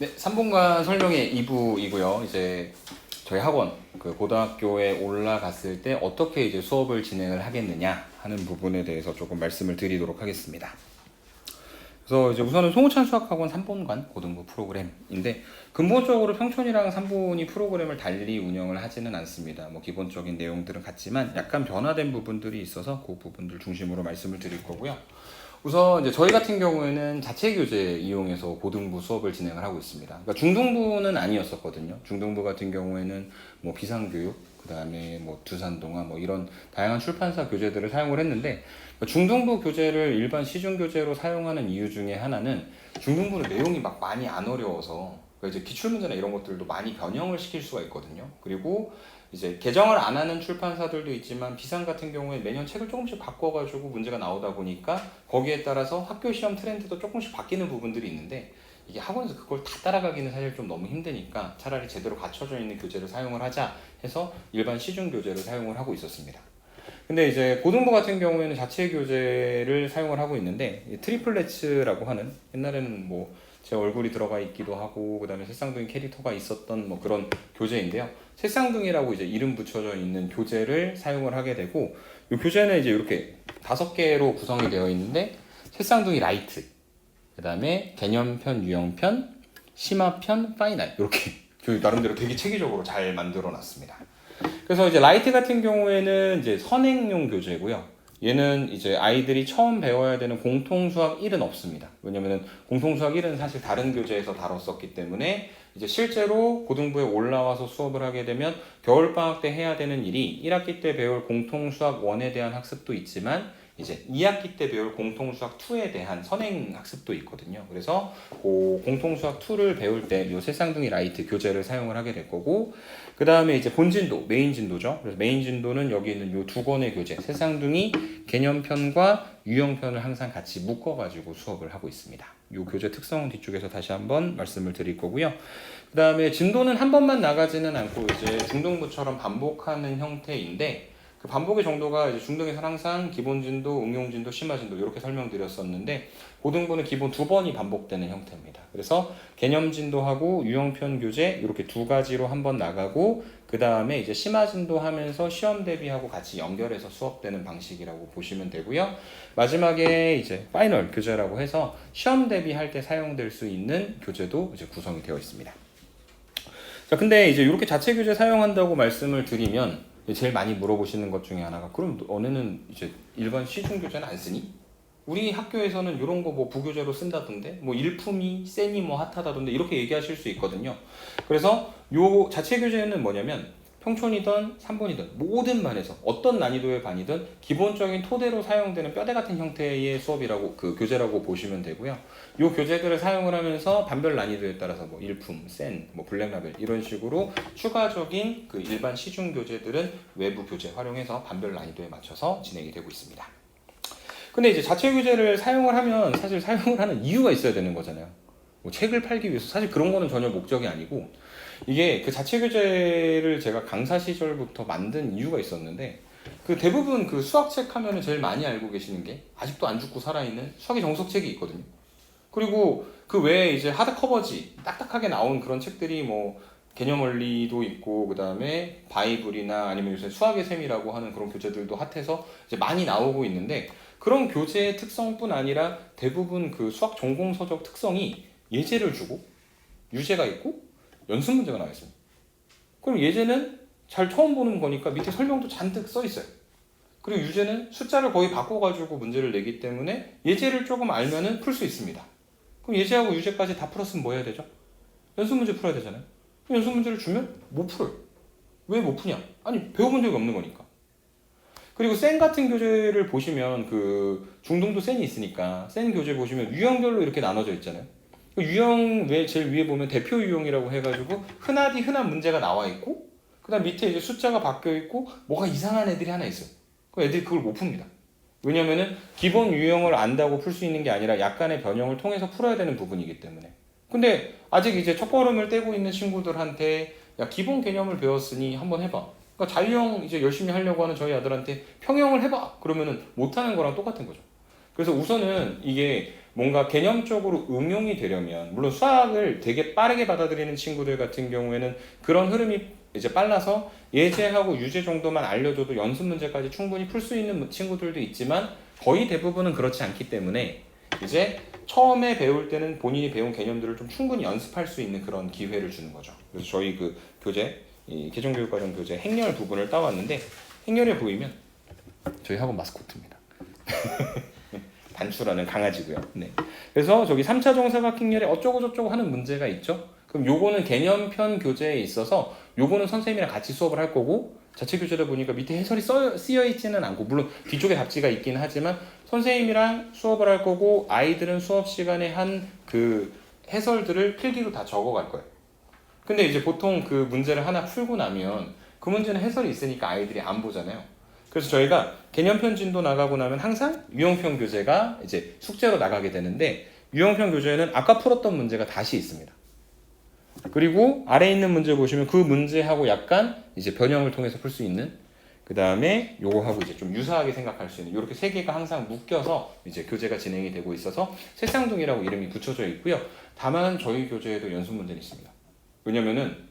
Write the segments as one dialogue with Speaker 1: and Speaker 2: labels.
Speaker 1: 네, 3분간 설명의 2부이고요. 이제 저희 학원 그 고등학교에 올라갔을 때 어떻게 이제 수업을 진행을 하겠느냐 하는 부분에 대해서 조금 말씀을 드리도록 하겠습니다. 그래서 이제 우선은 송우찬 수학학원 3분간 고등부 프로그램인데 근본적으로 평촌이랑 3분이 프로그램을 달리 운영을 하지는 않습니다. 뭐 기본적인 내용들은 같지만 약간 변화된 부분들이 있어서 그 부분들 중심으로 말씀을 드릴 거고요. 우선 이제 저희 같은 경우에는 자체 교재 이용해서 고등부 수업을 진행을 하고 있습니다. 그러니까 중등부는 아니었었거든요. 중등부 같은 경우에는 뭐 비상교육, 그 다음에 뭐 두산동화 뭐 이런 다양한 출판사 교재들을 사용을 했는데 중등부 교재를 일반 시중 교재로 사용하는 이유 중에 하나는 중등부는 내용이 막 많이 안 어려워서 그러니까 이제 기출문제나 이런 것들도 많이 변형을 시킬 수가 있거든요. 그리고 이제 개정을 안 하는 출판사들도 있지만 비상 같은 경우에 매년 책을 조금씩 바꿔가지고 문제가 나오다 보니까 거기에 따라서 학교 시험 트렌드도 조금씩 바뀌는 부분들이 있는데 이게 학원에서 그걸 다 따라가기는 사실 좀 너무 힘드니까 차라리 제대로 갖춰져 있는 교재를 사용을 하자 해서 일반 시중 교재를 사용을 하고 있었습니다. 근데 이제 고등부 같은 경우에는 자체 교재를 사용을 하고 있는데 트리플렛츠라고 하는 옛날에는 뭐 제 얼굴이 들어가 있기도 하고 그 다음에 새쌍둥이 캐릭터가 있었던 뭐 그런 교재인데요. 새쌍둥이라고 이제 이름 붙여져 있는 교재를 사용을 하게 되고 이 교재는 이제 이렇게 5개로 구성이 되어 있는데 새쌍둥이 라이트, 그 다음에 개념편, 유형편, 심화편, 파이널 이렇게 나름대로 되게 체계적으로 잘 만들어 놨습니다. 그래서 이제 라이트 같은 경우에는 이제 선행용 교재고요. 얘는 이제 아이들이 처음 배워야 되는 공통수학 1은 없습니다. 왜냐면은 공통수학 1은 사실 다른 교재에서 다뤘었기 때문에 이제 실제로 고등부에 올라와서 수업을 하게 되면 겨울방학 때 해야 되는 일이 1학기 때 배울 공통수학 1에 대한 학습도 있지만 이제 2학기 때 배울 공통수학 2에 대한 선행 학습도 있거든요. 그래서 그 공통수학 2를 배울 때 이 새쌍둥이 라이트 교재를 사용을 하게 될 거고 그 다음에 이제 본진도, 메인 진도죠. 그래서 메인 진도는 여기 있는 이 두 권의 교재, 새쌍둥이 개념편과 유형편을 항상 같이 묶어가지고 수업을 하고 있습니다. 이 교재 특성은 뒤쪽에서 다시 한번 말씀을 드릴 거고요. 그 다음에 진도는 한 번만 나가지는 않고 이제 중등부처럼 반복하는 형태인데 그 반복의 정도가 이제 중등에서는 항상 기본 진도, 응용 진도, 심화 진도 이렇게 설명드렸었는데 고등부는 기본 2번이 반복되는 형태입니다. 그래서 개념 진도하고 유형편 교재 이렇게 두 가지로 한번 나가고 그 다음에 이제 심화 진도 하면서 시험 대비하고 같이 연결해서 수업되는 방식이라고 보시면 되고요. 마지막에 이제 파이널 교재라고 해서 시험 대비할 때 사용될 수 있는 교재도 이제 구성이 되어 있습니다. 자, 근데 이제 이렇게 자체 교재 사용한다고 말씀을 드리면 제일 많이 물어보시는 것 중에 하나가 그럼 너네는 이제 일반 시중 교재는 안 쓰니? 우리 학교에서는 이런 거 뭐 부교재로 쓴다던데 뭐 일품이 세니 뭐 핫하다던데 이렇게 얘기하실 수 있거든요. 그래서 요 자체 교재는 뭐냐면 평촌이든 3번이든 모든 반에서 어떤 난이도의 반이든 기본적인 토대로 사용되는 뼈대 같은 형태의 수업이라고 그 교재라고 보시면 되고요. 이 교재들을 사용을 하면서 반별 난이도에 따라서 뭐 일품, 센, 뭐 블랙라벨 이런 식으로 추가적인 그 일반 시중 교재들은 외부 교재 활용해서 반별 난이도에 맞춰서 진행이 되고 있습니다. 근데 이제 자체 교재를 사용을 하면 사실 사용을 하는 이유가 있어야 되는 거잖아요. 뭐 책을 팔기 위해서 사실 그런 거는 전혀 목적이 아니고 이게 그 자체 교재를 제가 강사 시절부터 만든 이유가 있었는데 그 대부분 그 수학책 하면은 제일 많이 알고 계시는 게 아직도 안 죽고 살아있는 수학의 정석책이 있거든요. 그리고 그 외에 이제 하드커버지 딱딱하게 나온 그런 책들이 뭐 개념 원리도 있고 그 다음에 바이블이나 아니면 요새 수학의 셈이라고 하는 그런 교재들도 핫해서 이제 많이 나오고 있는데 그런 교재의 특성뿐 아니라 대부분 그 수학 전공 서적 특성이 예제를 주고 유제가 있고 연습 문제가 나와 있습니다. 그럼 예제는 잘 처음 보는 거니까 밑에 설명도 잔뜩 써 있어요. 그리고 유제는 숫자를 거의 바꿔가지고 문제를 내기 때문에 예제를 조금 알면은 풀 수 있습니다. 그럼 예제하고 유제까지 다 풀었으면 뭐 해야 되죠? 연습 문제 풀어야 되잖아요. 그럼 연습 문제를 주면 못 풀어요. 왜 못 푸냐? 아니 배워본 적이 없는 거니까. 그리고 센 같은 교재를 보시면 그 중등도 센이 있으니까 센 교재 보시면 유형별로 이렇게 나눠져 있잖아요. 유형 왜 제일 위에 보면 대표 유형이라고 해가지고 흔하디 흔한 문제가 나와 있고 그 다음 밑에 이제 숫자가 바뀌어 있고 뭐가 이상한 애들이 하나 있어요. 그 애들이 그걸 못 풉니다. 왜냐면은 기본 유형을 안다고 풀 수 있는 게 아니라 약간의 변형을 통해서 풀어야 되는 부분이기 때문에. 근데 아직 이제 첫걸음을 떼고 있는 친구들한테 야 기본 개념을 배웠으니 한번 해봐. 그러니까 자유형 이제 열심히 하려고 하는 저희 아들한테 평형을 해봐. 그러면은 못하는 거랑 똑같은 거죠. 그래서 우선은 이게 뭔가 개념적으로 응용이 되려면, 물론 수학을 되게 빠르게 받아들이는 친구들 같은 경우에는 그런 흐름이 이제 빨라서 예제하고 유제 정도만 알려줘도 연습 문제까지 충분히 풀 수 있는 친구들도 있지만, 거의 대부분은 그렇지 않기 때문에 이제 처음에 배울 때는 본인이 배운 개념들을 좀 충분히 연습할 수 있는 그런 기회를 주는 거죠. 그래서 저희 그 교재, 이 개정교육과정 교재 행렬 부분을 따왔는데, 행렬에 보이면 저희 학원 마스코트입니다. 단추라는 강아지고요. 네. 그래서 저기 3차 정사각행렬에 어쩌고저쩌고 하는 문제가 있죠. 그럼 요거는 개념편 교재에 있어서 요거는 선생님이랑 같이 수업을 할 거고, 자체 교재다 보니까 밑에 해설이 쓰여 있지는 않고, 물론 뒤쪽에 답지가 있긴 하지만 선생님이랑 수업을 할 거고, 아이들은 수업 시간에 한 그 해설들을 필기로 다 적어갈 거예요. 근데 이제 보통 그 문제를 하나 풀고 나면 그 문제는 해설이 있으니까 아이들이 안 보잖아요. 그래서 저희가 개념편 진도 나가고 나면 항상 유형편 교재가 이제 숙제로 나가게 되는데, 유형편 교재에는 아까 풀었던 문제가 다시 있습니다. 그리고 아래에 있는 문제 보시면 그 문제하고 약간 이제 변형을 통해서 풀 수 있는, 그 다음에 요거하고 이제 좀 유사하게 생각할 수 있는 이렇게 세 개가 항상 묶여서 이제 교재가 진행이 되고 있어서 새쌍둥이라고 이름이 붙여져 있고요. 다만 저희 교재에도 연습 문제는 있습니다. 왜냐면은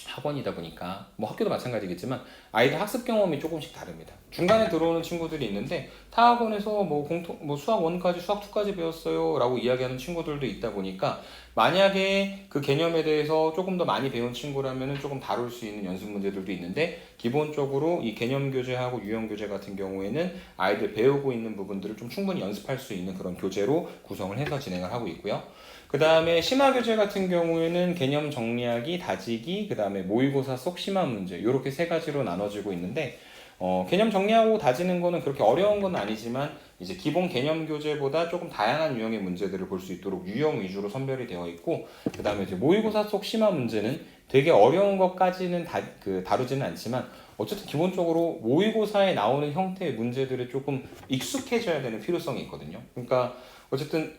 Speaker 1: 학원이다 보니까 뭐 학교도 마찬가지겠지만 아이들 학습 경험이 조금씩 다릅니다. 중간에 들어오는 친구들이 있는데 타 학원에서 뭐 수학 1까지 수학 2까지 배웠어요 라고 이야기하는 친구들도 있다 보니까, 만약에 그 개념에 대해서 조금 더 많이 배운 친구라면 조금 다룰 수 있는 연습 문제들도 있는데, 기본적으로 이 개념 교재하고 유형 교재 같은 경우에는 아이들 배우고 있는 부분들을 좀 충분히 연습할 수 있는 그런 교재로 구성을 해서 진행을 하고 있고요. 그 다음에 심화 교재 같은 경우에는 개념 정리하기, 다지기, 그 다음에 모의고사 속 심화 문제, 이렇게 세 가지로 나눠지고 있는데, 개념 정리하고 다지는 거는 그렇게 어려운 건 아니지만 이제 기본 개념 교재보다 조금 다양한 유형의 문제들을 볼 수 있도록 유형 위주로 선별이 되어 있고, 그 다음에 이제 모의고사 속 심화 문제는 되게 어려운 것까지는 다루지는 않지만 어쨌든 기본적으로 모의고사에 나오는 형태의 문제들에 조금 익숙해져야 되는 필요성이 있거든요. 그러니까 어쨌든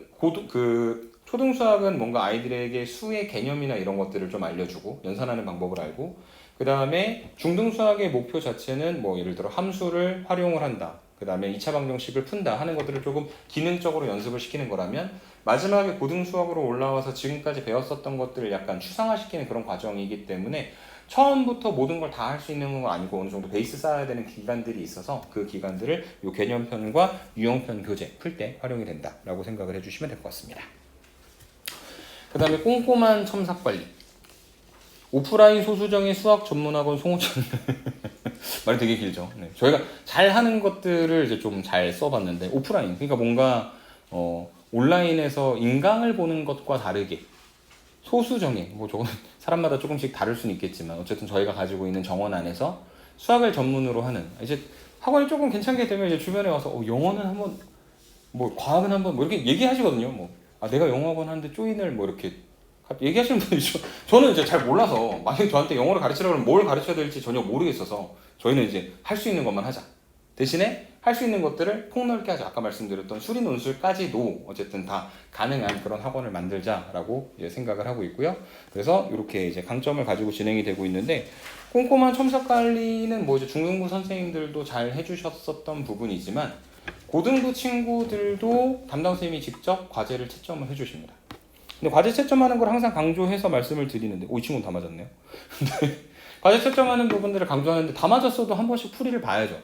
Speaker 1: 초등수학은 뭔가 아이들에게 수의 개념이나 이런 것들을 좀 알려주고 연산하는 방법을 알고, 그 다음에 중등수학의 목표 자체는 뭐 예를 들어 함수를 활용을 한다, 그 다음에 2차 방정식을 푼다 하는 것들을 조금 기능적으로 연습을 시키는 거라면, 마지막에 고등수학으로 올라와서 지금까지 배웠었던 것들을 약간 추상화시키는 그런 과정이기 때문에 처음부터 모든 걸 다 할 수 있는 건 아니고 어느 정도 베이스 쌓아야 되는 기간들이 있어서 그 기간들을 이 개념편과 유형편 교재 풀 때 활용이 된다라고 생각을 해주시면 될 것 같습니다. 그 다음에 꼼꼼한 첨삭 관리. 오프라인 소수정의 수학 전문학원 송호천 말이 되게 길죠. 네. 저희가 잘 하는 것들을 이제 좀 잘 써봤는데, 오프라인 그러니까 뭔가 온라인에서 인강을 보는 것과 다르게 소수정의, 뭐 저거는 사람마다 조금씩 다를 수는 있겠지만 어쨌든 저희가 가지고 있는 정원 안에서 수학을 전문으로 하는, 이제 학원이 조금 괜찮게 되면 이제 주변에 와서 영어는 한번, 뭐 과학은 한번, 뭐 이렇게 얘기하시거든요. 내가 영어학원 하는데 조인을 뭐 이렇게 얘기하시는 분이 있죠. 저는 이제 잘 몰라서, 만약에 저한테 영어를 가르치라고 하면 뭘 가르쳐야 될지 전혀 모르겠어서 저희는 이제 할 수 있는 것만 하자. 대신에 할 수 있는 것들을 폭넓게 하자. 아까 말씀드렸던 수리 논술까지도 어쨌든 다 가능한 그런 학원을 만들자라고 이제 생각을 하고 있고요. 그래서 이렇게 이제 강점을 가지고 진행이 되고 있는데, 꼼꼼한 첨삭 관리는 뭐 이제 중등부 선생님들도 잘 해주셨었던 부분이지만 고등부 친구들도 담당 선생님이 직접 과제를 채점을 해주십니다. 근데 과제 채점하는 걸 항상 강조해서 말씀을 드리는데, 이 친구는 다 맞았네요. 근데 과제 채점하는 부분들을 강조하는데 다 맞았어도 한 번씩 풀이를 봐야죠.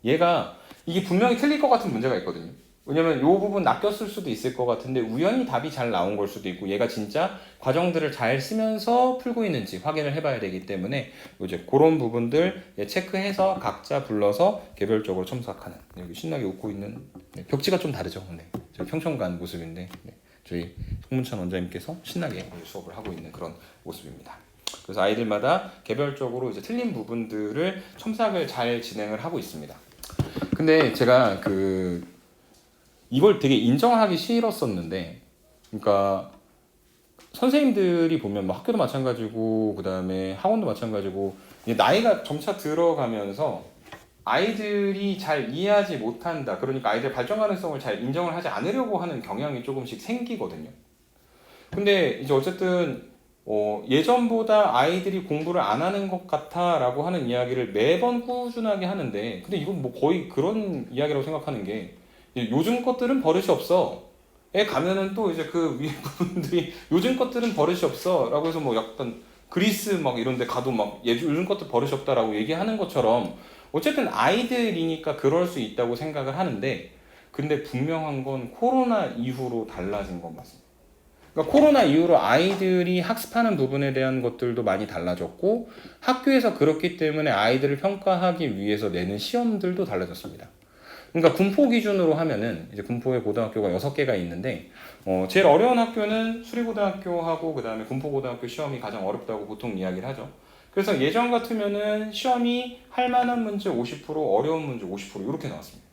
Speaker 1: 얘가 이게 분명히 틀릴 것 같은 문제가 있거든요. 왜냐면 이 부분 낚였을 수도 있을 것 같은데 우연히 답이 잘 나온 걸 수도 있고, 얘가 진짜 과정들을 잘 쓰면서 풀고 있는지 확인을 해봐야 되기 때문에 이제 그런 부분들 체크해서 각자 불러서 개별적으로 첨삭하는, 여기 신나게 웃고 있는, 벽지가 좀 다르죠. 네. 저희 평촌 간 모습인데 저희 송문찬 원장님께서 신나게 수업을 하고 있는 그런 모습입니다. 그래서 아이들마다 개별적으로 이제 틀린 부분들을 첨삭을 잘 진행을 하고 있습니다. 근데 제가 이걸 되게 인정하기 싫었었는데, 그러니까 선생님들이 보면 뭐 학교도 마찬가지고 그 다음에 학원도 마찬가지고 나이가 점차 들어가면서 아이들이 잘 이해하지 못한다, 그러니까 아이들 발전 가능성을 잘 인정을 하지 않으려고 하는 경향이 조금씩 생기거든요. 근데 이제 어쨌든 예전보다 아이들이 공부를 안 하는 것 같아 라고 하는 이야기를 매번 꾸준하게 하는데, 근데 이건 뭐 거의 그런 이야기라고 생각하는 게, 요즘 것들은 버릇이 없어. 가면은 또 이제 그 위에 부분들이 요즘 것들은 버릇이 없어 라고 해서 뭐 약간 그리스 막 이런 데 가도 막 요즘 것들 버릇이 없다라고 얘기하는 것처럼 어쨌든 아이들이니까 그럴 수 있다고 생각을 하는데, 근데 분명한 건 코로나 이후로 달라진 건 맞습니다. 그러니까 코로나 이후로 아이들이 학습하는 부분에 대한 것들도 많이 달라졌고, 학교에서 그렇기 때문에 아이들을 평가하기 위해서 내는 시험들도 달라졌습니다. 그러니까 군포 기준으로 하면은 이제 군포에 고등학교가 6개가 있는데, 제일 어려운 학교는 수리고등학교하고 그 다음에 군포고등학교 시험이 가장 어렵다고 보통 이야기를 하죠. 그래서 예전 같으면은 시험이 할 만한 문제 50%, 어려운 문제 50% 이렇게 나왔습니다.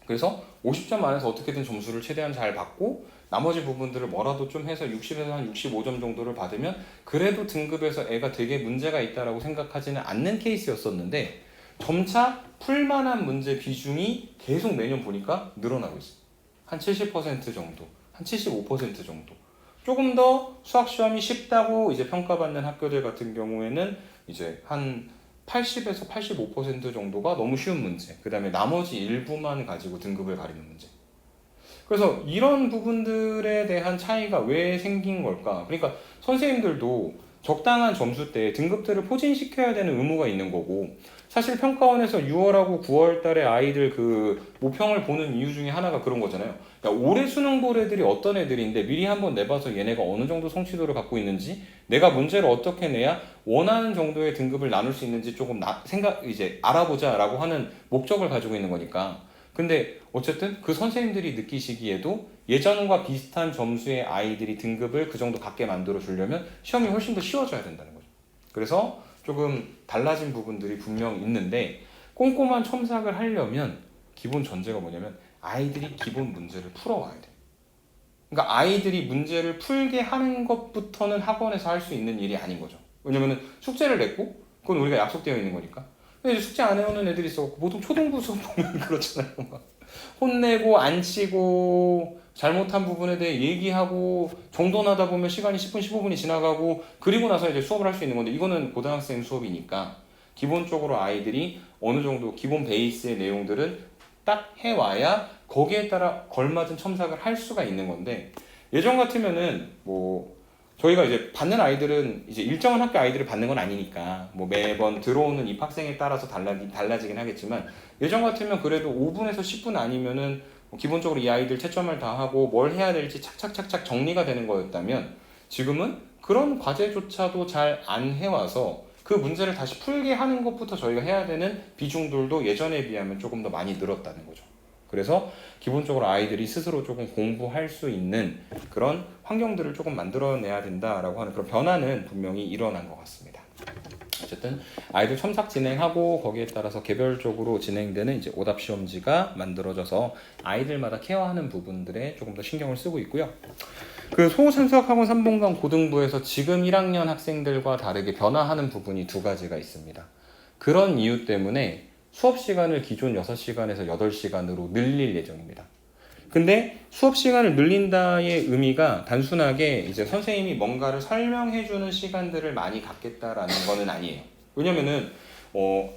Speaker 1: 그래서 50점 안에서 어떻게든 점수를 최대한 잘 받고 나머지 부분들을 뭐라도 좀 해서 60에서 한 65점 정도를 받으면 그래도 등급에서 애가 되게 문제가 있다라고 생각하지는 않는 케이스였었는데, 점차 풀만한 문제 비중이 계속 매년 보니까 늘어나고 있어요. 한 70% 정도, 한 75% 정도. 조금 더 수학 시험이 쉽다고 이제 평가받는 학교들 같은 경우에는 이제 한 80에서 85% 정도가 너무 쉬운 문제, 그 다음에 나머지 일부만 가지고 등급을 가리는 문제. 그래서 이런 부분들에 대한 차이가 왜 생긴 걸까? 그러니까 선생님들도 적당한 점수 때 등급들을 포진시켜야 되는 의무가 있는 거고, 사실 평가원에서 6월하고 9월 달에 아이들 그 모평을 보는 이유 중에 하나가 그런 거잖아요. 야, 올해 수능 볼 애들이 어떤 애들인데 미리 한번 내봐서 얘네가 어느 정도 성취도를 갖고 있는지, 내가 문제를 어떻게 내야 원하는 정도의 등급을 나눌 수 있는지 조금 이제 알아보자라고 하는 목적을 가지고 있는 거니까. 근데 어쨌든 그 선생님들이 느끼시기에도 예전과 비슷한 점수의 아이들이 등급을 그 정도 갖게 만들어 주려면 시험이 훨씬 더 쉬워져야 된다는 거죠. 그래서 조금 달라진 부분들이 분명 있는데, 꼼꼼한 첨삭을 하려면 기본 전제가 뭐냐면 아이들이 기본 문제를 풀어와야 돼. 그러니까 아이들이 문제를 풀게 하는 것부터는 학원에서 할 수 있는 일이 아닌 거죠. 왜냐면은 숙제를 냈고 그건 우리가 약속되어 있는 거니까. 근데 이제 숙제 안 해오는 애들이 있어. 보통 초등부 수업 보면 그렇잖아요. 막 혼내고 안 치고 잘못한 부분에 대해 얘기하고 정돈하다 보면 시간이 10분, 15분이 지나가고, 그리고 나서 이제 수업을 할 수 있는 건데, 이거는 고등학생 수업이니까 기본적으로 아이들이 어느 정도 기본 베이스의 내용들은 딱 해와야 거기에 따라 걸맞은 첨삭을 할 수가 있는 건데, 예전 같으면은 뭐 저희가 이제 받는 아이들은 이제 일정한 학교 아이들을 받는 건 아니니까 뭐 매번 들어오는 입학생에 따라서 달라지긴 하겠지만, 예전 같으면 그래도 5분에서 10분 아니면은 기본적으로 이 아이들 채점을 다 하고 뭘 해야 될지 착착착착 정리가 되는 거였다면, 지금은 그런 과제조차도 잘 안 해와서 그 문제를 다시 풀게 하는 것부터 저희가 해야 되는 비중들도 예전에 비하면 조금 더 많이 늘었다는 거죠. 그래서 기본적으로 아이들이 스스로 조금 공부할 수 있는 그런 환경들을 조금 만들어내야 된다라고 하는 그런 변화는 분명히 일어난 것 같습니다. 어쨌든 아이들 첨삭 진행하고 거기에 따라서 개별적으로 진행되는 이제 오답 시험지가 만들어져서 아이들마다 케어하는 부분들에 조금 더 신경을 쓰고 있고요. 그 소산수학학원 3본강 고등부에서 지금 1학년 학생들과 다르게 변화하는 부분이 2가지가 있습니다. 그런 이유 때문에 수업 시간을 기존 6시간에서 8시간으로 늘릴 예정입니다. 근데 수업 시간을 늘린다의 의미가 단순하게 이제 선생님이 뭔가를 설명해주는 시간들을 많이 갖겠다라는 거는 아니에요. 왜냐면은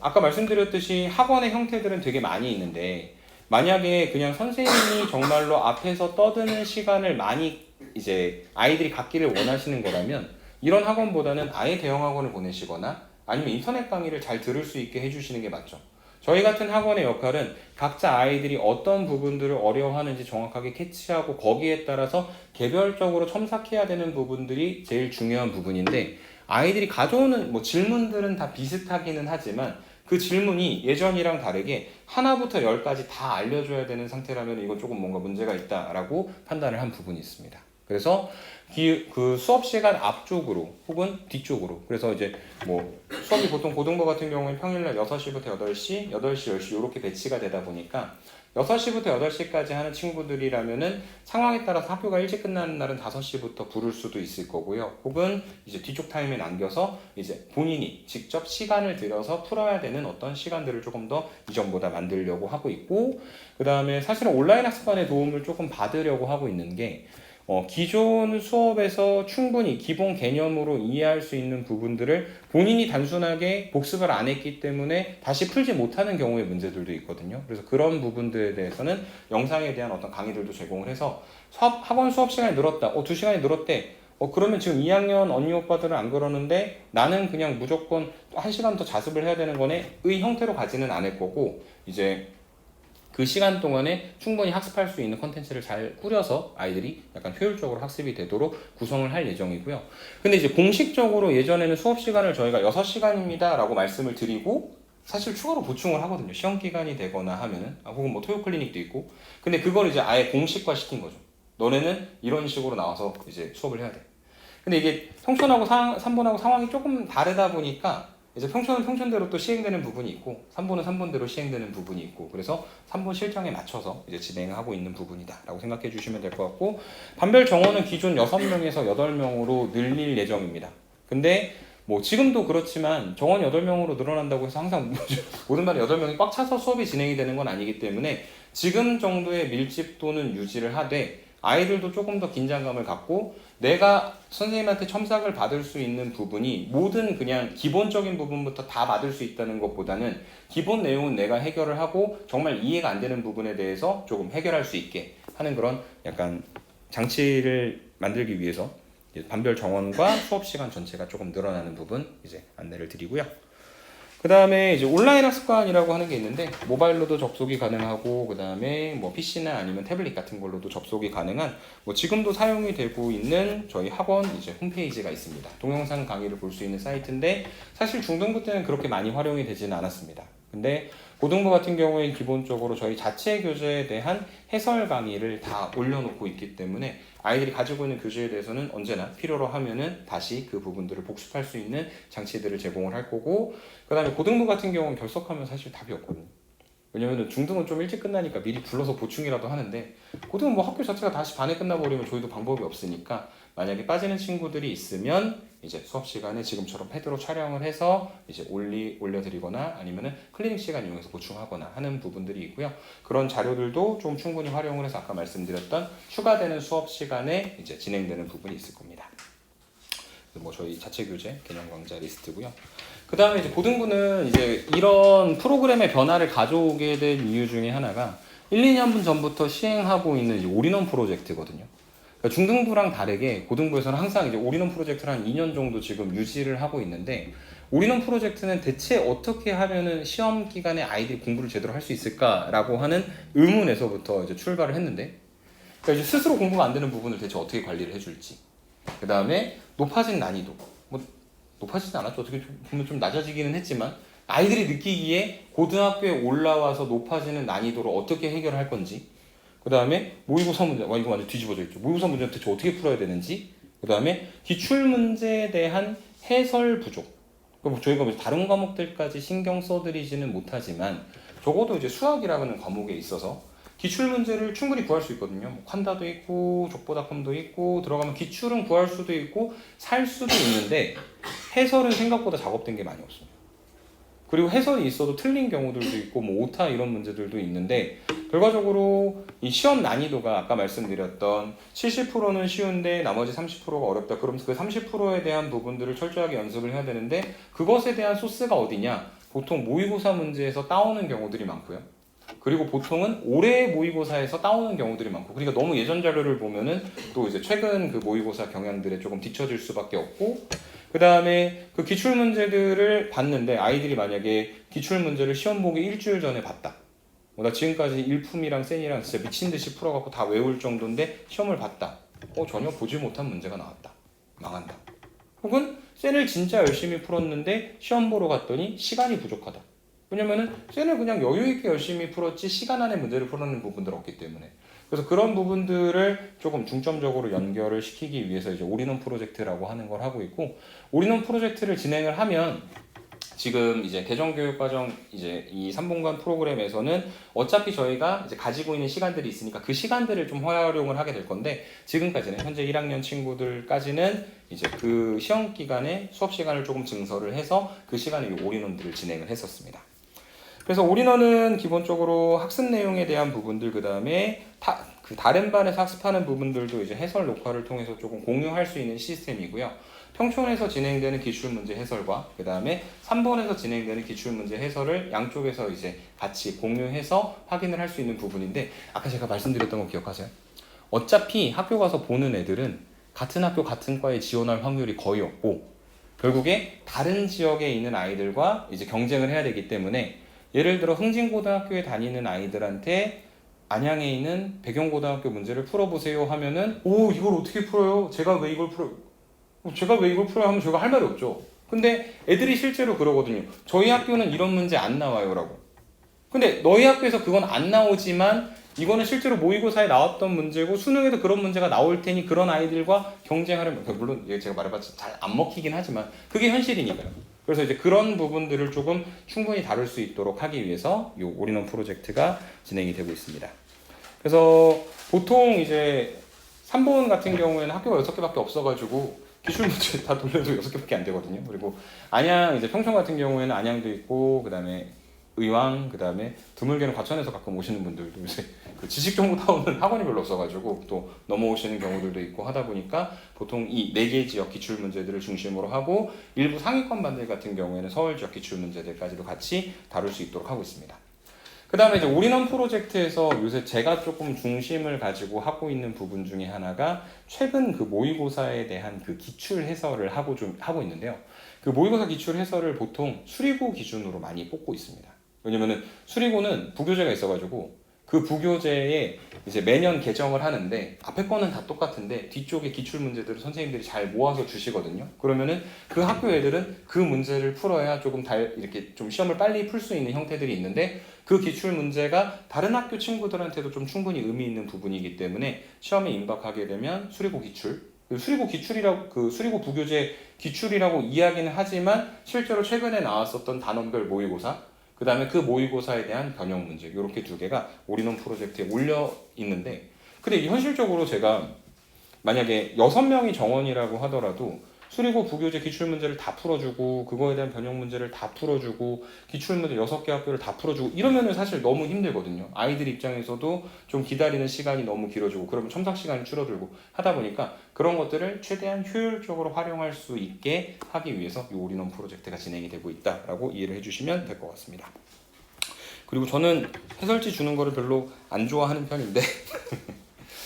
Speaker 1: 아까 말씀드렸듯이 학원의 형태들은 되게 많이 있는데, 만약에 그냥 선생님이 정말로 앞에서 떠드는 시간을 많이 이제 아이들이 갖기를 원하시는 거라면 이런 학원보다는 아예 대형 학원을 보내시거나 아니면 인터넷 강의를 잘 들을 수 있게 해주시는 게 맞죠. 저희 같은 학원의 역할은 각자 아이들이 어떤 부분들을 어려워하는지 정확하게 캐치하고 거기에 따라서 개별적으로 첨삭해야 되는 부분들이 제일 중요한 부분인데, 아이들이 가져오는 뭐 질문들은 다 비슷하기는 하지만 그 질문이 예전이랑 다르게 하나부터 10까지 다 알려줘야 되는 상태라면 이건 조금 뭔가 문제가 있다라고 판단을 한 부분이 있습니다. 그래서 그 수업 시간 앞쪽으로 혹은 뒤쪽으로, 그래서 이제 뭐 수업이 보통 고등부 같은 경우에 평일날 6시부터 8시, 8시, 10시 이렇게 배치가 되다 보니까 6시부터 8시까지 하는 친구들이라면은 상황에 따라서 학교가 일찍 끝나는 날은 5시부터 부를 수도 있을 거고요. 혹은 이제 뒤쪽 타임에 남겨서 이제 본인이 직접 시간을 들여서 풀어야 되는 어떤 시간들을 조금 더 이전보다 만들려고 하고 있고, 그 다음에 사실은 온라인 학습반의 도움을 조금 받으려고 하고 있는 게, 기존 수업에서 충분히 기본 개념으로 이해할 수 있는 부분들을 본인이 단순하게 복습을 안 했기 때문에 다시 풀지 못하는 경우의 문제들도 있거든요. 그래서 그런 부분들에 대해서는 영상에 대한 어떤 강의들도 제공을 해서 학원 수업 시간이 늘었다. 2시간이 늘었대. 그러면 지금 2학년 언니 오빠들은 안 그러는데 나는 그냥 무조건 1시간 더 자습을 해야 되는 거네? 의 형태로 가지는 않을 거고, 이제 그 시간 동안에 충분히 학습할 수 있는 컨텐츠를 잘 꾸려서 아이들이 약간 효율적으로 학습이 되도록 구성을 할 예정이고요. 근데 이제 공식적으로 예전에는 수업 시간을 저희가 6시간입니다 라고 말씀을 드리고 사실 추가로 보충을 하거든요. 시험 기간이 되거나 하면은, 혹은 뭐 토요 클리닉도 있고. 근데 그걸 이제 아예 공식화 시킨 거죠. 너네는 이런 식으로 나와서 이제 수업을 해야 돼. 근데 이게 평촌하고 3본하고 상황이 조금 다르다 보니까 이제 평촌은 평촌대로 또 시행되는 부분이 있고 3본은 3본대로 시행되는 부분이 있고, 그래서 3본 실정에 맞춰서 이제 진행하고 있는 부분이다 라고 생각해 주시면 될 것 같고, 반별 정원은 기존 6명에서 8명으로 늘릴 예정입니다. 근데 뭐 지금도 그렇지만 정원 8명으로 늘어난다고 해서 항상 모든 반에 8명이 꽉 차서 수업이 진행이 되는 건 아니기 때문에 지금 정도의 밀집도는 유지를 하되 아이들도 조금 더 긴장감을 갖고 내가 선생님한테 첨삭을 받을 수 있는 부분이 모든 그냥 기본적인 부분부터 다 받을 수 있다는 것보다는 기본 내용은 내가 해결을 하고 정말 이해가 안 되는 부분에 대해서 조금 해결할 수 있게 하는 그런 약간 장치를 만들기 위해서 반별 정원과 수업 시간 전체가 조금 늘어나는 부분 이제 안내를 드리고요. 그 다음에 이제 온라인 학습관이라고 하는 게 있는데 모바일로도 접속이 가능하고, 그 다음에 뭐 PC나 아니면 태블릿 같은 걸로도 접속이 가능한 뭐 지금도 사용이 되고 있는 저희 학원 이제 홈페이지가 있습니다. 동영상 강의를 볼 수 있는 사이트인데 사실 중등부 때는 그렇게 많이 활용이 되지는 않았습니다. 근데 고등부 같은 경우에 기본적으로 저희 자체 교재에 대한 해설 강의를 다 올려놓고 있기 때문에 아이들이 가지고 있는 교재에 대해서는 언제나 필요로 하면은 다시 그 부분들을 복습할 수 있는 장치들을 제공을 할 거고, 그 다음에 고등부 같은 경우는 결석하면 사실 답이 없거든요. 왜냐면은 중등은 좀 일찍 끝나니까 미리 불러서 보충이라도 하는데, 고등은 뭐 학교 자체가 다시 반에 끝나버리면 저희도 방법이 없으니까 만약에 빠지는 친구들이 있으면 이제 수업 시간에 지금처럼 패드로 촬영을 해서 이제 올려드리거나 아니면은 클리닉 시간 이용해서 보충하거나 하는 부분들이 있고요. 그런 자료들도 좀 충분히 활용을 해서 아까 말씀드렸던 추가되는 수업 시간에 이제 진행되는 부분이 있을 겁니다. 뭐 저희 자체 교재 개념 강좌 리스트고요. 그 다음에 이제 고등부는 이제 이런 프로그램의 변화를 가져오게 된 이유 중에 하나가 1, 2년 전부터 시행하고 있는 이제 올인원 프로젝트거든요. 그러니까 중등부랑 다르게 고등부에서는 항상 이제 올인원 프로젝트를 한 2년 정도 지금 유지를 하고 있는데, 올인원 프로젝트는 대체 어떻게 하면은 시험 기간에 아이들이 공부를 제대로 할 수 있을까라고 하는 의문에서부터 이제 출발을 했는데, 그러니까 이제 스스로 공부가 안 되는 부분을 대체 어떻게 관리를 해줄지, 그 다음에 높아진 난이도, 뭐 높아지진 않았죠. 어떻게 보면 좀 낮아지기는 했지만 아이들이 느끼기에 고등학교에 올라와서 높아지는 난이도를 어떻게 해결할 건지, 그 다음에 모의고사 문제, 이거 완전 뒤집어져 있죠. 모의고사 문제는 대체 어떻게 풀어야 되는지, 그 다음에 기출문제에 대한 해설 부족. 저희가 다른 과목들까지 신경 써드리지는 못하지만 적어도 이제 수학이라는 과목에 있어서 기출문제를 충분히 구할 수 있거든요. 뭐 칸다도 있고 족보닷컴도 있고 들어가면 기출은 구할 수도 있고 살 수도 있는데 해설은 생각보다 작업된 게 많이 없습니다. 그리고 해설이 있어도 틀린 경우들도 있고 뭐 오타 이런 문제들도 있는데, 결과적으로 이 시험 난이도가 아까 말씀드렸던 70%는 쉬운데 나머지 30%가 어렵다. 그럼 그 30%에 대한 부분들을 철저하게 연습을 해야 되는데, 그것에 대한 소스가 어디냐? 보통 모의고사 문제에서 따오는 경우들이 많고요. 그리고 보통은 올해 모의고사에서 따오는 경우들이 많고, 그러니까 너무 예전 자료를 보면은 또 이제 최근 그 모의고사 경향들에 조금 뒤처질 수밖에 없고, 그 다음에 그 기출문제들을 봤는데 아이들이 만약에 기출문제를 시험 보기 일주일 전에 봤다. 나 지금까지 일품이랑 센이랑 진짜 미친듯이 풀어갖고 다 외울 정도인데 시험을 봤다. 전혀 보지 못한 문제가 나왔다. 망한다. 혹은 센을 진짜 열심히 풀었는데 시험 보러 갔더니 시간이 부족하다. 왜냐면은 쟤는 그냥 여유있게 열심히 풀었지 시간 안에 문제를 풀어내는 부분들 없기 때문에. 그래서 그런 부분들을 조금 중점적으로 연결을 시키기 위해서 이제 올인원 프로젝트라고 하는 걸 하고 있고, 올인원 프로젝트를 진행을 하면 지금 이제 개정교육과정 이제 이 3분간 프로그램에서는 어차피 저희가 이제 가지고 있는 시간들이 있으니까 그 시간들을 좀 활용을 하게 될 건데, 지금까지는 현재 1학년 친구들까지는 이제 그 시험 기간에 수업 시간을 조금 증설을 해서 그 시간에 이 올인원들을 진행을 했었습니다. 그래서 올인원은 기본적으로 학습 내용에 대한 부분들, 그 다음에 그 다른 반에서 학습하는 부분들도 이제 해설 녹화를 통해서 조금 공유할 수 있는 시스템이고요. 평촌에서 진행되는 기출문제 해설과 그 다음에 3번에서 진행되는 기출문제 해설을 양쪽에서 이제 같이 공유해서 확인을 할 수 있는 부분인데, 아까 제가 말씀드렸던 거 기억하세요? 어차피 학교 가서 보는 애들은 같은 학교 같은 과에 지원할 확률이 거의 없고, 결국에 다른 지역에 있는 아이들과 이제 경쟁을 해야 되기 때문에, 예를 들어 흥진고등학교에 다니는 아이들한테 안양에 있는 백영고등학교 문제를 풀어보세요 하면은, 오, 이걸 어떻게 풀어요? 제가 왜 이걸 풀어요? 하면 제가 할 말이 없죠. 근데 애들이 실제로 그러거든요. 저희 학교는 이런 문제 안 나와요 라고. 근데 너희 학교에서 그건 안 나오지만 이거는 실제로 모의고사에 나왔던 문제고 수능에도 그런 문제가 나올 테니 그런 아이들과 경쟁하려면, 물론 제가 말해봤자 잘 안 먹히긴 하지만 그게 현실이니까요. 그래서 이제 그런 부분들을 조금 충분히 다룰 수 있도록 하기 위해서 이 올인원 프로젝트가 진행이 되고 있습니다. 그래서 보통 이제 3번 같은 경우에는 학교가 6개밖에 없어가지고 기출문제 다 돌려도 6개밖에 안 되거든요. 그리고 안양, 이제 평촌 같은 경우에는 안양도 있고, 그 다음에 의왕, 그 다음에 드물게는 과천에서 가끔 오시는 분들도 이제 그 지식 정보 나오는 학원이 별로 없어가지고 또 넘어오시는 경우들도 있고 하다 보니까 보통 이 4개 지역 기출 문제들을 중심으로 하고, 일부 상위권 반들 같은 경우에는 서울 지역 기출 문제들까지도 같이 다룰 수 있도록 하고 있습니다. 그 다음에 이제 올인원 프로젝트에서 요새 제가 조금 중심을 가지고 하고 있는 부분 중에 하나가 최근 그 모의고사에 대한 그 기출 해설을 하고 있는데요. 그 모의고사 기출 해설을 보통 수리고 기준으로 많이 뽑고 있습니다. 왜냐면은 수리고는 부교재가 있어가지고 그 부교재에 이제 매년 개정을 하는데 앞에 거는 다 똑같은데 뒤쪽에 기출 문제들을 선생님들이 잘 모아서 주시거든요. 그러면은 그 학교 애들은 그 문제를 풀어야 조금 이렇게 좀 시험을 빨리 풀 수 있는 형태들이 있는데, 그 기출 문제가 다른 학교 친구들한테도 좀 충분히 의미 있는 부분이기 때문에 시험에 임박하게 되면 수리고 기출, 수리고 부교재 기출이라고 이야기는 하지만 실제로 최근에 나왔었던 단원별 모의고사, 그 다음에 그 모의고사에 대한 변형 문제, 이렇게 2개가 올인원 프로젝트에 올려 있는데, 근데 현실적으로 제가 만약에 6명이 정원이라고 하더라도 수리고 부교재 기출문제를 다 풀어주고 그거에 대한 변형 문제를 다 풀어주고 기출문제 6개 학교를 다 풀어주고 이러면은 사실 너무 힘들거든요. 아이들 입장에서도 좀 기다리는 시간이 너무 길어지고 그러면 첨삭 시간이 줄어들고 하다 보니까 그런 것들을 최대한 효율적으로 활용할 수 있게 하기 위해서 이 올인원 프로젝트가 진행이 되고 있다라고 이해를 해주시면 될 것 같습니다. 그리고 저는 해설지 주는 거를 별로 안 좋아하는 편인데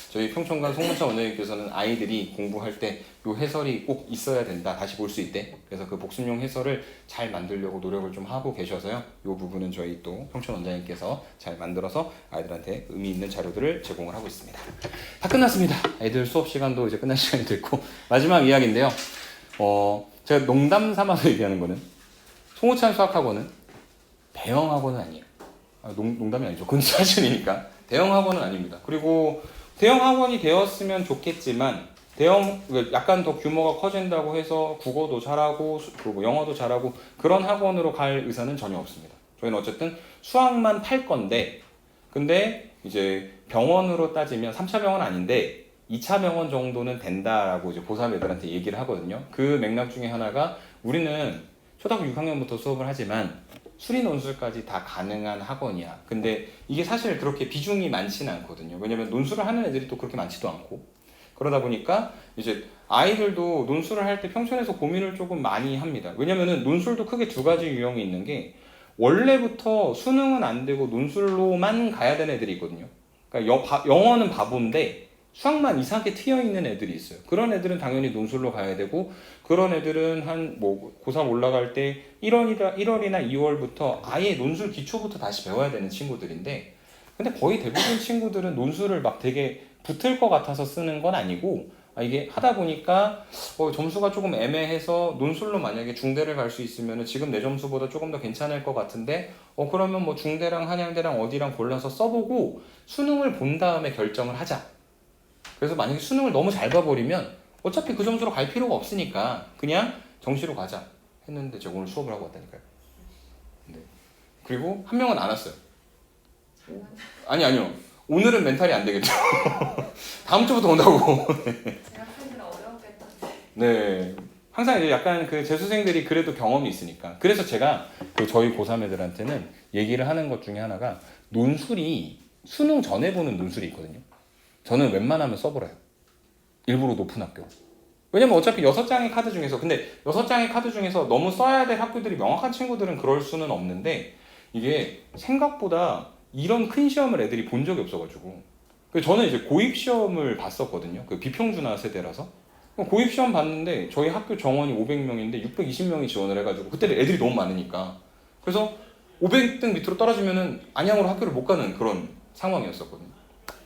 Speaker 1: 저희 평촌관 송문찬 원장님께서는 아이들이 공부할 때 이 해설이 꼭 있어야 된다, 다시 볼 수 있대. 그래서 그 복습용 해설을 잘 만들려고 노력을 좀 하고 계셔서요. 이 부분은 저희 또 평촌 원장님께서 잘 만들어서 아이들한테 의미 있는 자료들을 제공을 하고 있습니다. 다 끝났습니다. 애들 수업 시간도 이제 끝날 시간이 됐고, 마지막 이야기인데요. 제가 농담 삼아서 얘기하는 거는 송우찬 수학학원은 대형 학원은 아니에요. 농담이 아니죠. 근수학원이니까 대형 학원은 아닙니다. 그리고 대형 학원이 되었으면 좋겠지만 약간 더 규모가 커진다고 해서 국어도 잘하고 그리고 영어도 잘하고 그런 학원으로 갈 의사는 전혀 없습니다. 저희는 어쨌든 수학만 팔 건데, 근데 이제 병원으로 따지면 3차 병원 아닌데 2차 병원 정도는 된다라고 이제 고3 애들한테 얘기를 하거든요. 그 맥락 중에 하나가 우리는 초등학교 6학년부터 수업을 하지만 수리 논술까지 다 가능한 학원이야. 근데 이게 사실 그렇게 비중이 많지는 않거든요. 왜냐면 논술을 하는 애들이 또 그렇게 많지도 않고, 그러다 보니까 이제 아이들도 논술을 할 때 평촌에서 고민을 조금 많이 합니다. 왜냐면은 논술도 크게 2가지 유형이 있는 게, 원래부터 수능은 안 되고 논술로만 가야 되는 애들이 있거든요. 그러니까 영어는 바본데 수학만 이상하게 트여 있는 애들이 있어요. 그런 애들은 당연히 논술로 가야 되고, 그런 애들은 한 고3 올라갈 때 1월이나 2월부터 아예 논술 기초부터 다시 배워야 되는 친구들인데, 근데 거의 대부분 친구들은 논술을 막 되게 붙을 것 같아서 쓰는 건 아니고, 이게 하다 보니까 점수가 조금 애매해서 논술로 만약에 중대를 갈 수 있으면 지금 내 점수보다 조금 더 괜찮을 것 같은데 그러면 뭐 중대랑 한양대랑 어디랑 골라서 써보고 수능을 본 다음에 결정을 하자. 그래서 만약에 수능을 너무 잘 봐버리면 어차피 그 점수로 갈 필요가 없으니까 그냥 정시로 가자 했는데 제가 오늘 수업을 하고 왔다니까요. 네. 그리고 한 명은 안 왔어요. 아니요. 오늘은 멘탈이 안 되겠죠. 다음 주부터 온다고.
Speaker 2: 재학생들은 어려웠겠던데.
Speaker 1: 네. 항상 이제 약간 그 재수생들이 그래도 경험이 있으니까. 그래서 제가 그 저희 고3 애들한테는 얘기를 하는 것 중에 하나가, 논술이 수능 전에 보는 논술이 있거든요. 저는 웬만하면 써버려요. 일부러 높은 학교. 왜냐면 어차피 6장의 카드 중에서, 근데 6장의 카드 중에서 너무 써야 될 학교들이 명확한 친구들은 그럴 수는 없는데, 이게 생각보다 이런 큰 시험을 애들이 본 적이 없어가지고. 저는 이제 고입 시험을 봤었거든요. 그 비평준화 세대라서. 고입 시험 봤는데 저희 학교 정원이 500명인데 620명이 지원을 해가지고, 그때 애들이 너무 많으니까. 그래서 500등 밑으로 떨어지면은 안양으로 학교를 못 가는 그런 상황이었었거든요.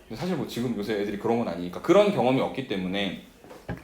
Speaker 1: 근데 사실 뭐 지금 요새 애들이 그런 건 아니니까, 그런 경험이 없기 때문에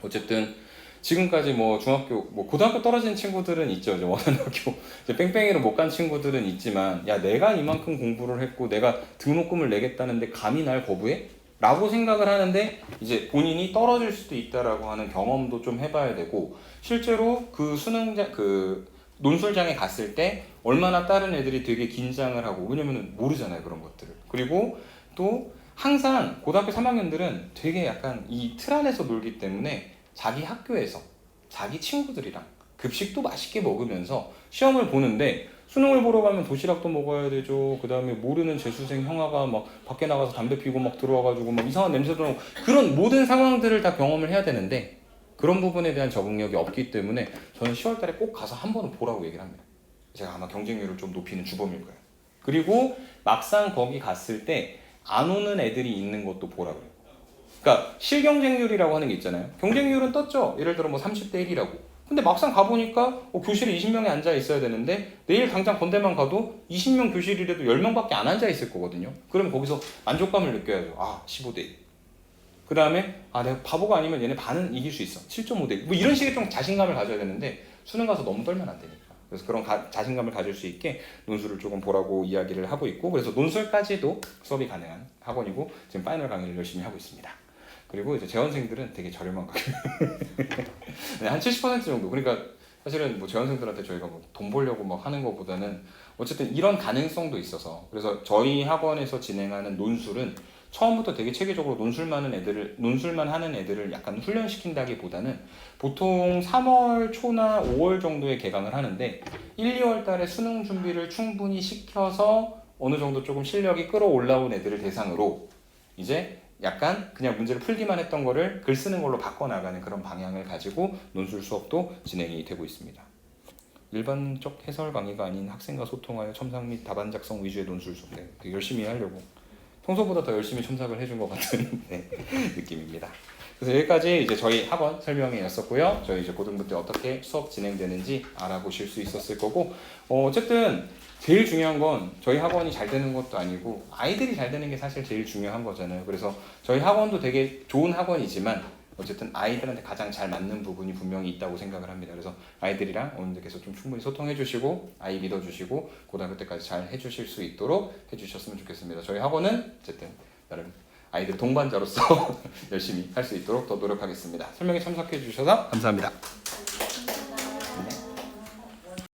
Speaker 1: 어쨌든 지금까지 뭐 중학교, 뭐 고등학교 떨어진 친구들은 있죠. 이제 원하는 학교 이제 뺑뺑이로 못 간 친구들은 있지만, 야, 내가 이만큼 공부를 했고 내가 등록금을 내겠다는데 감히 날 거부해? 라고 생각을 하는데, 이제 본인이 떨어질 수도 있다라고 하는 경험도 좀 해봐야 되고, 실제로 그 수능장, 그 논술장에 갔을 때 얼마나 다른 애들이 되게 긴장을 하고, 왜냐면은 모르잖아요, 그런 것들을. 그리고 또 항상 고등학교 3학년들은 되게 약간 이 틀 안에서 놀기 때문에 자기 학교에서 자기 친구들이랑 급식도 맛있게 먹으면서 시험을 보는데, 수능을 보러 가면 도시락도 먹어야 되죠. 그 다음에 모르는 재수생 형아가 막 밖에 나가서 담배 피고 막 들어와가지고 막 이상한 냄새도 나고, 그런 모든 상황들을 다 경험을 해야 되는데 그런 부분에 대한 적응력이 없기 때문에 저는 10월 달에 꼭 가서 한 번은 보라고 얘기를 합니다. 제가 아마 경쟁률을 좀 높이는 주범일 거예요. 그리고 막상 거기 갔을 때 안 오는 애들이 있는 것도 보라고 해요. 그러니까 실경쟁률이라고 하는 게 있잖아요. 경쟁률은 떴죠. 예를 들어 뭐 30대 1이라고. 근데 막상 가보니까 교실에 20명이 앉아 있어야 되는데, 내일 당장 건대만 가도 20명 교실이라도 10명밖에 안 앉아 있을 거거든요. 그럼 거기서 만족감을 느껴야죠. 아, 15대 1. 그 다음에 내가 바보가 아니면 얘네 반은 이길 수 있어. 7.5대 1. 뭐 이런 식의 좀 자신감을 가져야 되는데, 수능 가서 너무 떨면 안 되니까. 그래서 그런 자신감을 가질 수 있게 논술을 조금 보라고 이야기를 하고 있고, 그래서 논술까지도 수업이 가능한 학원이고, 지금 파이널 강의를 열심히 하고 있습니다. 그리고 이제 재원생들은 되게 저렴한 가격. 네, 한 70% 정도. 그러니까 사실은 뭐 재원생들한테 저희가 뭐 돈 벌려고 막 하는 것보다는 어쨌든 이런 가능성도 있어서, 그래서 저희 학원에서 진행하는 논술은 처음부터 되게 체계적으로 논술만 하는 애들을 약간 훈련시킨다기보다는 보통 3월 초나 5월 정도에 개강을 하는데, 1, 2월 달에 수능 준비를 충분히 시켜서 어느 정도 조금 실력이 끌어올라온 애들을 대상으로 이제 약간 그냥 문제를 풀기만 했던 거를 글 쓰는 걸로 바꿔나가는 그런 방향을 가지고 논술 수업도 진행이 되고 있습니다. 일반적 해설 강의가 아닌 학생과 소통하여 첨삭 및 답안 작성 위주의 논술 수업, 되게 열심히 하려고 평소보다 더 열심히 첨삭을 해준 것 같은 느낌입니다. 그래서 여기까지 이제 저희 학원 설명회였었고요. 저희 이제 고등부 때 어떻게 수업 진행되는지 알아보실 수 있었을 거고, 어쨌든 제일 중요한 건 저희 학원이 잘 되는 것도 아니고 아이들이 잘 되는 게 사실 제일 중요한 거잖아요. 그래서 저희 학원도 되게 좋은 학원이지만 어쨌든 아이들한테 가장 잘 맞는 부분이 분명히 있다고 생각을 합니다. 그래서 아이들이랑 어머님들께서 좀 충분히 소통해 주시고 아이 믿어주시고 고등학교 때까지 잘 해주실 수 있도록 해주셨으면 좋겠습니다. 저희 학원은 어쨌든 나름 아이들 동반자로서 열심히 할 수 있도록 더 노력하겠습니다. 설명에 참석해 주셔서 감사합니다.